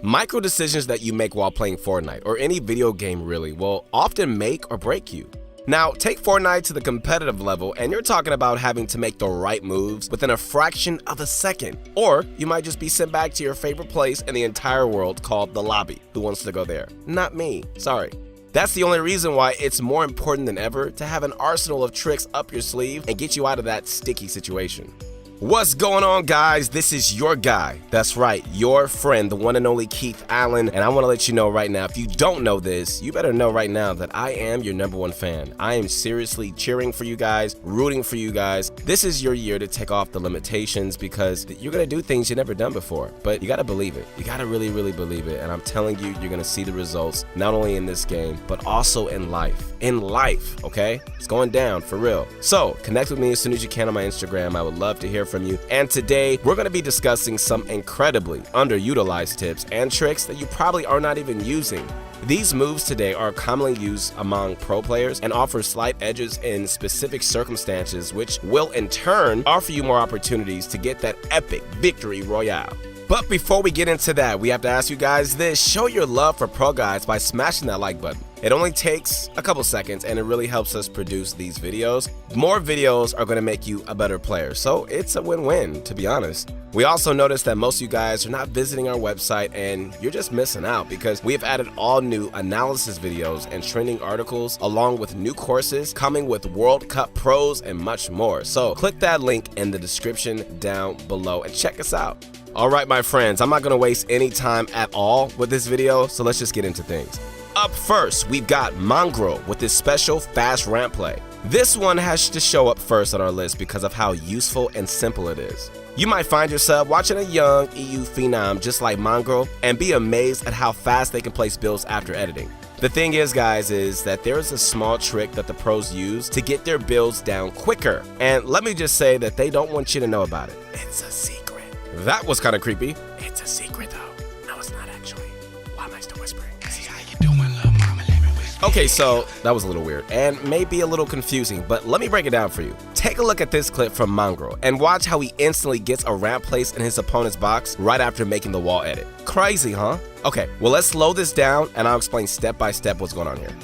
Micro decisions that you make while playing Fortnite, or any video game really, will often make or break you. Now, take Fortnite to the competitive level and you're talking about having to make the right moves within a fraction of a second. Or you might just be sent back to your favorite place in the entire world called the lobby. Who wants to go there? Not me, sorry. That's the only reason why it's more important than ever to have an arsenal of tricks up your sleeve and get you out of that sticky situation. What's going on, guys? This is your guy. That's right, your friend, the one and only Keith Allen. And I want to let you know right now, if you don't know this, you better know right now that I am your #1 fan. I am seriously cheering for you guys, rooting for you guys. This is your year to take off the limitations because you're going to do things you've never done before. But you got to believe it. You got to really, really believe it. And I'm telling you, you're going to see the results, not only in this game, but also in life. In life, okay? It's going down, for real. So, connect with me as soon as you can on my Instagram. I would love to hear from you. And today, we're going to be discussing some incredibly underutilized tips and tricks that you probably are not even using. These moves today are commonly used among pro players and offer slight edges in specific circumstances, which will in turn offer you more opportunities to get that epic victory royale. But before we get into that, we have to ask you guys this: show your love for Pro Guides by smashing that like button. It only takes a couple seconds and it really helps us produce these videos. More videos are going to make you a better player, so it's a win-win, to be honest. We also noticed that most of you guys are not visiting our website and you're just missing out because we have added all new analysis videos and trending articles along with new courses coming with World Cup pros and much more. So click that link in the description down below and check us out. All right, my friends, I'm not going to waste any time at all with this video, so let's just get into things. Up first, we've got Mongrel with this special fast ramp play. This one has to show up first on our list because of how useful and simple it is. You might find yourself watching a young EU phenom just like Mongrel and be amazed at how fast they can place builds after editing. The thing is, guys, is that there is a small trick that the pros use to get their builds down quicker. And let me just say that they don't want you to know about it. It's a secret. That was kind of creepy. It's a secret though. No, it's not actually. Why am I still whispering? Hey, how you doing, little mama? Let me whisper. Okay, so that was a little weird and maybe a little confusing, but let me break it down for you. Take a look at this clip from Mongrel and watch how he instantly gets a ramp placed in his opponent's box right after making the wall edit. Crazy, huh? Okay, well, let's slow this down and I'll explain step by step what's going on here.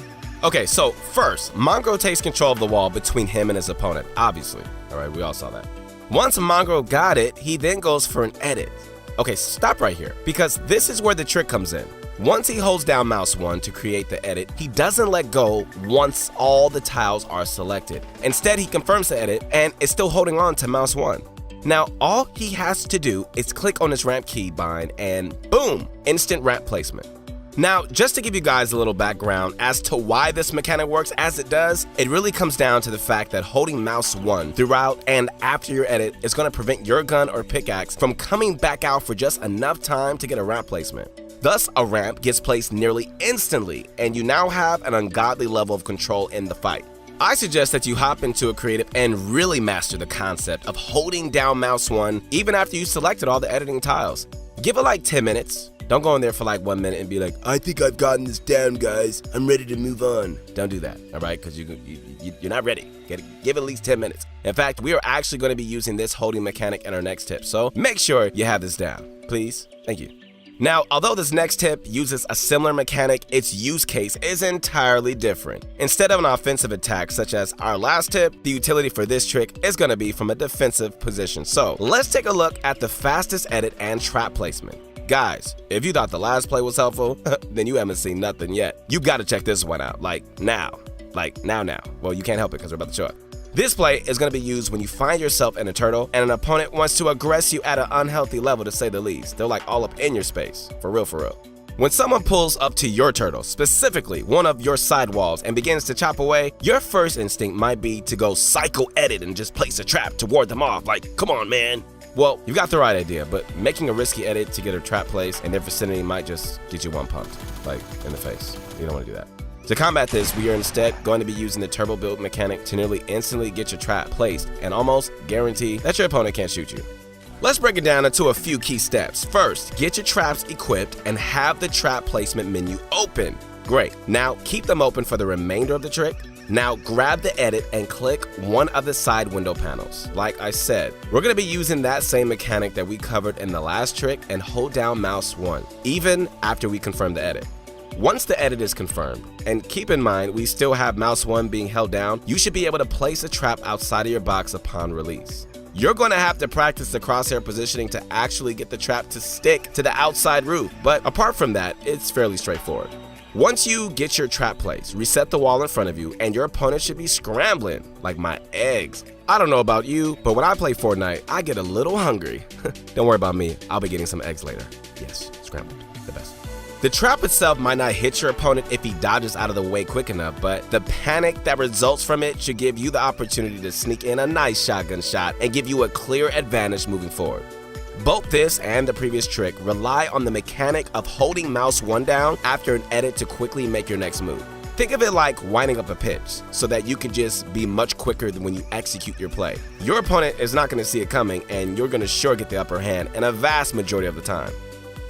Okay, so first, Mongrel takes control of the wall between him and his opponent, obviously. All right, we all saw that. Once Mongrel got it, he then goes for an edit. Okay, stop right here, because this is where the trick comes in. Once he holds down mouse 1 to create the edit, he doesn't let go once all the tiles are selected. Instead, he confirms the edit and is still holding on to mouse 1. Now, all he has to do is click on his ramp keybind and boom, instant ramp placement. Now, just to give you guys a little background as to why this mechanic works as it does, it really comes down to the fact that holding mouse 1 throughout and after your edit is going to prevent your gun or pickaxe from coming back out for just enough time to get a ramp placement. Thus, a ramp gets placed nearly instantly, and you now have an ungodly level of control in the fight. I suggest that you hop into a creative and really master the concept of holding down mouse 1 even after you selected all the editing tiles. Give it like 10 minutes. Don't go in there for like 1 minute and be like, I think I've gotten this down, guys. I'm ready to move on. Don't do that, all right? Because you're not ready. Give it at least 10 minutes. In fact, we are actually going to be using this holding mechanic in our next tip. So make sure you have this down, please. Thank you. Now, although this next tip uses a similar mechanic, its use case is entirely different. Instead of an offensive attack such as our last tip, the utility for this trick is going to be from a defensive position. So let's take a look at the fastest edit and trap placement. Guys, if you thought the last play was helpful, then you haven't seen nothing yet. You gotta check this one out, like now. Well, you can't help it because we're about to show it. This play is gonna be used when you find yourself in a turtle and an opponent wants to aggress you at an unhealthy level, to say the least. They're like all up in your space, for real, for real. When someone pulls up to your turtle, specifically one of your side walls, and begins to chop away, your first instinct might be to go psycho edit and just place a trap to ward them off, like, come on, man. Well, you got the right idea, but making a risky edit to get a trap place in their vicinity might just get you one pumped, like in the face. You don't want to do that. To combat this, we are instead going to be using the turbo build mechanic to nearly instantly get your trap placed and almost guarantee that your opponent can't shoot you. Let's break it down into a few key steps. First, get your traps equipped and have the trap placement menu open. Great. Now, keep them open for the remainder of the trick. Now grab the edit and click one of the side window panels. Like I said, we're going to be using that same mechanic that we covered in the last trick and hold down mouse 1, even after we confirm the edit. Once the edit is confirmed, and keep in mind we still have mouse 1 being held down, you should be able to place a trap outside of your box upon release. You're going to have to practice the crosshair positioning to actually get the trap to stick to the outside roof, but apart from that, it's fairly straightforward. Once you get your trap placed, reset the wall in front of you, and your opponent should be scrambling like my eggs. I don't know about you, but when I play Fortnite, I get a little hungry. Don't worry about me, I'll be getting some eggs later. Yes, scrambled, the best. The trap itself might not hit your opponent if he dodges out of the way quick enough, but the panic that results from it should give you the opportunity to sneak in a nice shotgun shot and give you a clear advantage moving forward. Both this and the previous trick rely on the mechanic of holding mouse 1 down after an edit to quickly make your next move. Think of it like winding up a pitch, so that you can just be much quicker than when you execute your play. Your opponent is not going to see it coming, and you're going to sure get the upper hand in a vast majority of the time.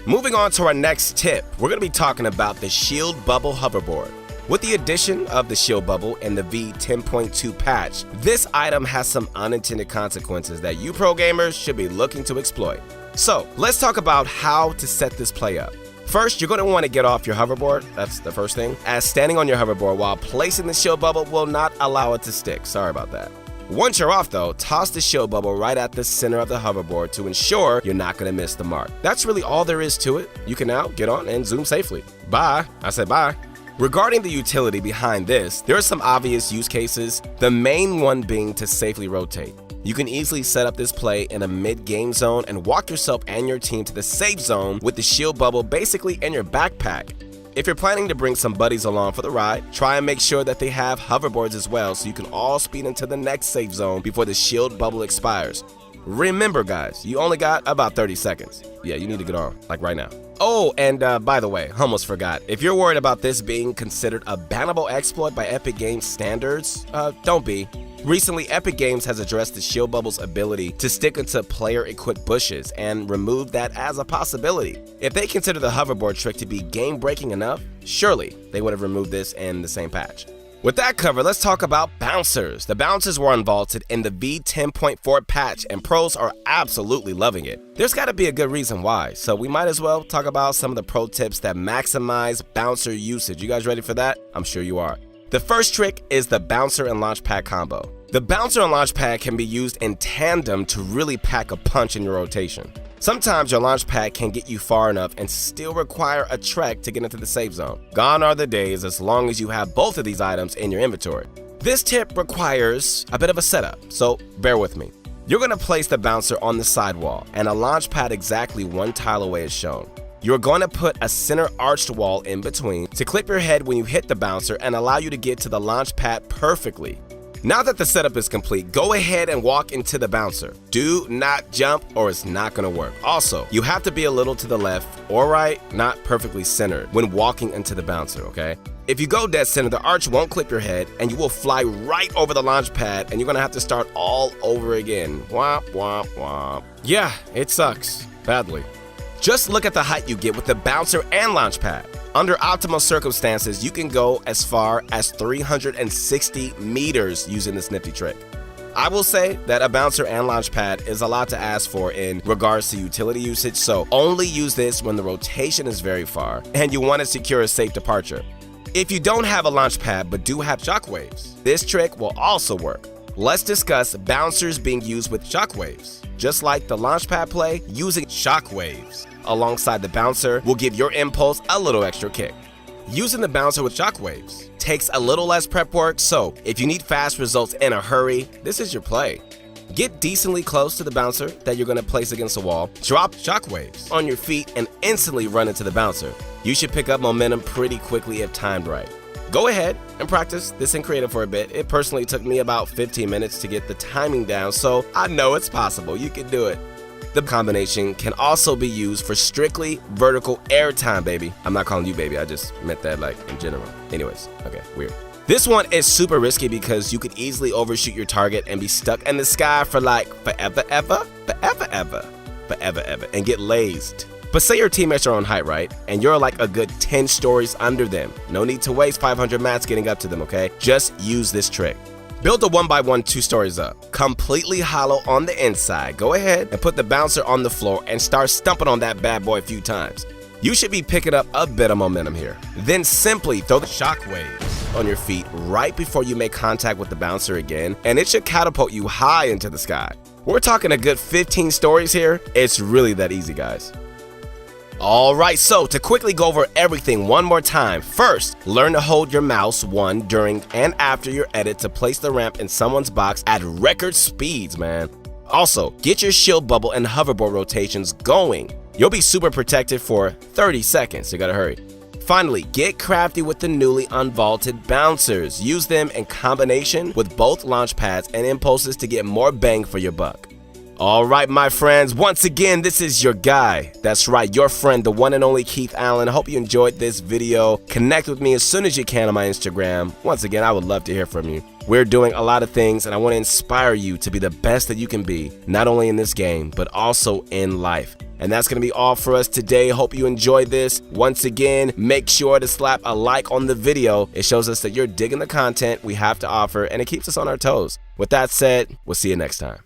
Moving on to our next tip, we're going to be talking about the Shield Bubble Hoverboard. With the addition of the Shield Bubble in the V10.2 patch, this item has some unintended consequences that you pro gamers should be looking to exploit. So, let's talk about how to set this play up. First, you're going to want to get off your hoverboard, that's the first thing, as standing on your hoverboard while placing the Shield Bubble will not allow it to stick, sorry about that. Once you're off though, toss the Shield Bubble right at the center of the hoverboard to ensure you're not going to miss the mark. That's really all there is to it. You can now get on and zoom safely. Bye. I said bye. Regarding the utility behind this, there are some obvious use cases, the main one being to safely rotate. You can easily set up this play in a mid-game zone and walk yourself and your team to the safe zone with the Shield Bubble basically in your backpack. If you're planning to bring some buddies along for the ride, try and make sure that they have hoverboards as well so you can all speed into the next safe zone before the Shield Bubble expires. Remember guys, you only got about 30 seconds. Yeah, you need to get on, like right now. Oh, and by the way, almost forgot, if you're worried about this being considered a bannable exploit by Epic Games standards, don't be. Recently, Epic Games has addressed the Shield Bubble's ability to stick into player-equipped bushes and removed that as a possibility. If they consider the hoverboard trick to be game-breaking enough, surely they would have removed this in the same patch. With that covered, let's talk about bouncers. The bouncers were unvaulted in the V10.4 patch and pros are absolutely loving it. There's got to be a good reason why, so we might as well talk about some of the pro tips that maximize bouncer usage. You guys ready for that? I'm sure you are. The first trick is the bouncer and launch pad combo. The bouncer and launch pad can be used in tandem to really pack a punch in your rotation. Sometimes your launch pad can get you far enough and still require a trek to get into the safe zone. Gone are the days as long as you have both of these items in your inventory. This tip requires a bit of a setup, so bear with me. You're going to place the bouncer on the sidewall and a launch pad exactly 1 tile away as shown. You're going to put a center arched wall in between to clip your head when you hit the bouncer and allow you to get to the launch pad perfectly. Now that the setup is complete, go ahead and walk into the bouncer. Do not jump or it's not going to work. Also, you have to be a little to the left or right, not perfectly centered when walking into the bouncer, okay? If you go dead center, the arch won't clip your head and you will fly right over the launch pad and you're going to have to start all over again. Womp, womp, womp. Yeah, it sucks. Badly. Just look at the height you get with the bouncer and launch pad. Under optimal circumstances, you can go as far as 360 meters using this nifty trick. I will say that a bouncer and launch pad is a lot to ask for in regards to utility usage, so only use this when the rotation is very far and you want to secure a safe departure. If you don't have a launch pad but do have shockwaves, this trick will also work. Let's discuss bouncers being used with shockwaves. Just like the launch pad play, using shockwaves alongside the bouncer will give your impulse a little extra kick. Using the bouncer with shockwaves takes a little less prep work, so if you need fast results in a hurry, this is your play. Get decently close to the bouncer that you're going to place against the wall, drop shockwaves on your feet, and instantly run into the bouncer. You should pick up momentum pretty quickly if timed right. Go ahead and practice this in creative for a bit. It personally took me about 15 minutes to get the timing down, so I know it's possible. You can do it. The combination can also be used for strictly vertical airtime, baby. I'm not calling you baby, I just meant that like in general. Anyways, okay, weird. This one is super risky because you could easily overshoot your target and be stuck in the sky for like forever, and get lased. But say your teammates are on height, right? And you're like a good 10 stories under them. No need to waste 500 mats getting up to them, okay? Just use this trick. Build a 1x1 2 stories up, completely hollow on the inside. Go ahead and put the bouncer on the floor and start stumping on that bad boy a few times. You should be picking up a bit of momentum here. Then simply throw the shockwaves on your feet right before you make contact with the bouncer again, and it should catapult you high into the sky. We're talking a good 15 stories here. It's really that easy, guys. Alright, so to quickly go over everything one more time. First, learn to hold your mouse during and after your edit to place the ramp in someone's box at record speeds, man. Also, get your shield bubble and hoverboard rotations going. You'll be super protected for 30 seconds, so you gotta hurry. Finally, get crafty with the newly unvaulted bouncers. Use them in combination with both launch pads and impulses to get more bang for your buck. Alright, my friends, once again, this is your guy. That's right, your friend, the one and only Keith Allen. I hope you enjoyed this video. Connect with me as soon as you can on my Instagram. Once again, I would love to hear from you. We're doing a lot of things, and I want to inspire you to be the best that you can be, not only in this game, but also in life. And that's going to be all for us today. Hope you enjoyed this. Once again, make sure to slap a like on the video. It shows us that you're digging the content we have to offer, and it keeps us on our toes. With that said, we'll see you next time.